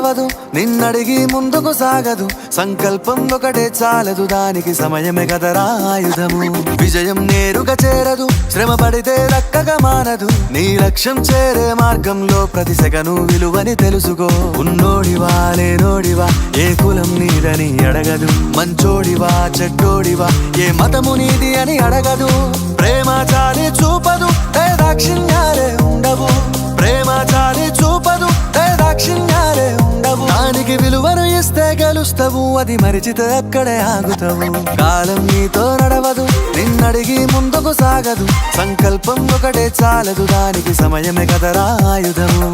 నడవదు, నిన్నడిగి ముందుకు సాగదు. సంకల్పం ఒకటే చాలదు, దానికి సమయమే కదరా ఆయుధము. విజయం నేరుగా చేరదు, శ్రమ పడితే దక్కగా మానదు. నీ లక్ష్యం చేరే మార్గంలో ప్రతి సెకను విలువని తెలుసుకో. ఉన్నోడివా లేనోడివా, ఏ కులం నీదని అడగదు. మంచోడివా చెడ్డోడివా, ఏ మతము నీది అని అడగదు. ప్రేమ చాలి చూపదు, దాక్షిణ్యాలే ఉండవు. ప్రేమ చాలి చూపదు, దాక్షిణ్యాలే ఉండవు. దానికి విలువను ఇస్తే గెలుస్తావు, అది మరిచితే అక్కడే ఆగుతావు. కాలం నీతో నడవదు, నిన్నడిగి ముందుకు సాగదు. సంకల్పం ఒకటే చాలదు, దానికి సమయమే కదరా ఆయుధము.